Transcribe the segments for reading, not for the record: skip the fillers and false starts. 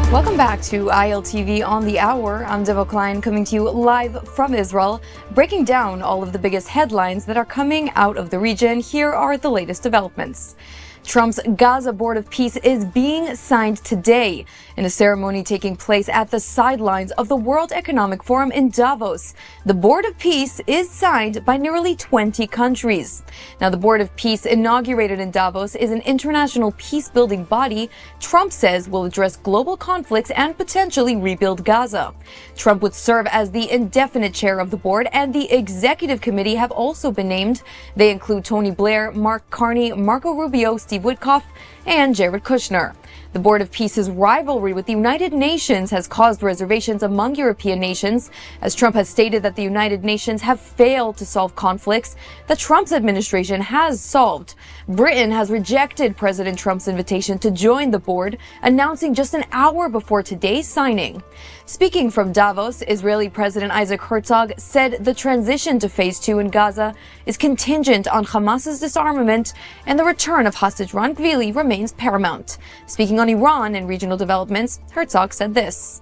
Welcome back to ILTV on the Hour. I'm Devo Klein, coming to you live from Israel, breaking down all of the biggest headlines that are coming out of the region. Here are the latest developments. Trump's Gaza Board of Peace is being signed today in a ceremony taking place at the sidelines of the World Economic Forum in Davos. The Board of Peace is signed by nearly 20 countries. Now, the Board of Peace, inaugurated in Davos, is an international peace-building body Trump says will address global conflicts and potentially rebuild Gaza. Trump would serve as the indefinite chair of the board, and the executive committee have also been named. They include Tony Blair, Mark Carney, Marco Rubio, Steve Witkoff, and Jared Kushner. The Board of Peace's rivalry with the United Nations has caused reservations among European nations, as Trump has stated that the United Nations have failed to solve conflicts that Trump's administration has solved. Britain has rejected President Trump's invitation to join the board, announcing just an hour before today's signing. Speaking from Davos, Israeli President Isaac Herzog said the transition to Phase 2 in Gaza is contingent on Hamas's disarmament, and the return of hostage Ron Gvili remains paramount. Speaking on Iran and regional developments, Herzog said this.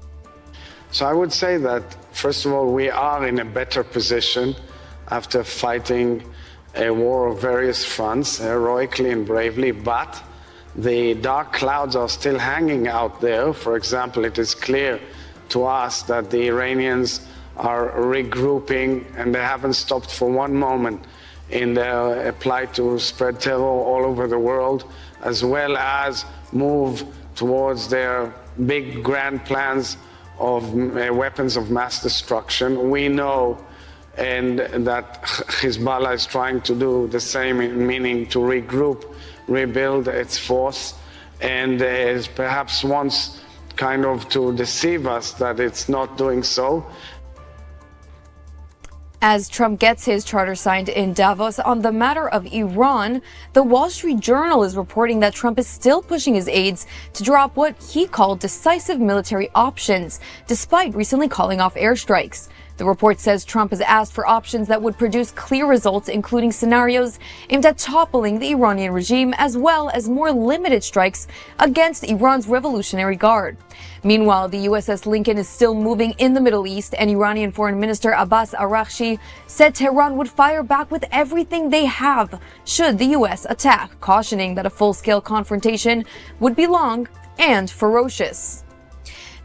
So I would say that, first of all, we are in a better position after fighting a war of various fronts, heroically and bravely, but the dark clouds are still hanging out there. For example, it is clear to us that the Iranians are regrouping, and they haven't stopped for one moment in their plight to spread terror all over the world, as well as move towards their big grand plans of weapons of mass destruction. We know and that Hezbollah is trying to do the same, meaning to regroup, rebuild its force, and is perhaps wants kind of to deceive us that it's not doing so. As Trump gets his charter signed in Davos on the matter of Iran, the Wall Street Journal is reporting that Trump is still pushing his aides to drop what he called decisive military options, despite recently calling off airstrikes. The report says Trump has asked for options that would produce clear results, including scenarios aimed at toppling the Iranian regime, as well as more limited strikes against Iran's Revolutionary Guard. Meanwhile, the USS Lincoln is still moving in the Middle East, and Iranian Foreign Minister Abbas Araghchi said Tehran would fire back with everything they have should the US attack, cautioning that a full-scale confrontation would be long and ferocious.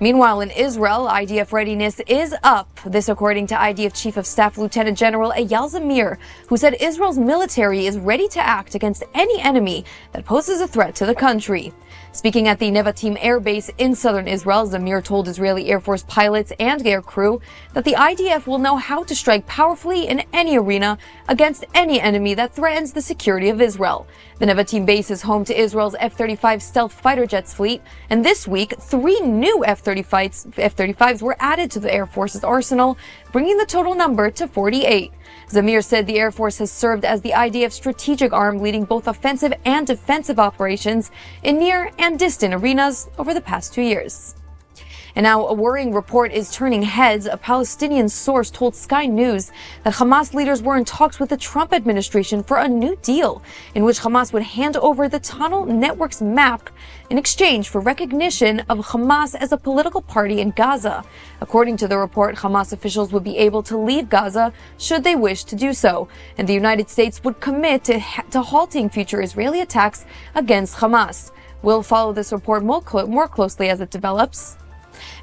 Meanwhile, in Israel, IDF readiness is up. This according to IDF Chief of Staff Lieutenant General Eyal Zamir, who said Israel's military is ready to act against any enemy that poses a threat to the country. Speaking at the Nevatim Air Base in southern Israel, Zamir told Israeli Air Force pilots and air crew that the IDF will know how to strike powerfully in any arena against any enemy that threatens the security of Israel. The Nevatim base is home to Israel's F-35 stealth fighter jets fleet, and this week, 3 new F-35s were added to the Air Force's arsenal, bringing the total number to 48. Zamir said the Air Force has served as the IDF strategic arm, leading both offensive and defensive operations in near and distant arenas over the past 2 years. And now a worrying report is turning heads. A Palestinian source told Sky News that Hamas leaders were in talks with the Trump administration for a new deal in which Hamas would hand over the Tunnel Network's map in exchange for recognition of Hamas as a political party in Gaza. According to the report, Hamas officials would be able to leave Gaza should they wish to do so, and the United States would commit to halting future Israeli attacks against Hamas. We'll follow this report more closely as it develops.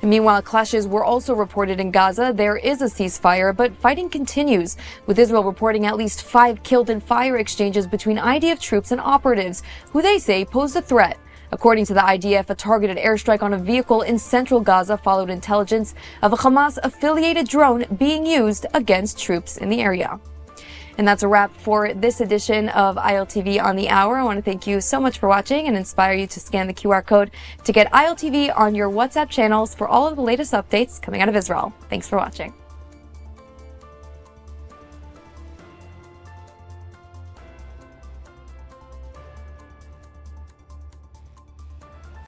And meanwhile, clashes were also reported in Gaza. There is a ceasefire, but fighting continues, with Israel reporting at least 5 killed in fire exchanges between IDF troops and operatives, who they say pose a threat. According to the IDF, a targeted airstrike on a vehicle in central Gaza followed intelligence of a Hamas-affiliated drone being used against troops in the area. And that's a wrap for this edition of ILTV on the Hour. I want to thank you so much for watching and inspire you to scan the QR code to get ILTV on your WhatsApp channels for all of the latest updates coming out of Israel. Thanks for watching.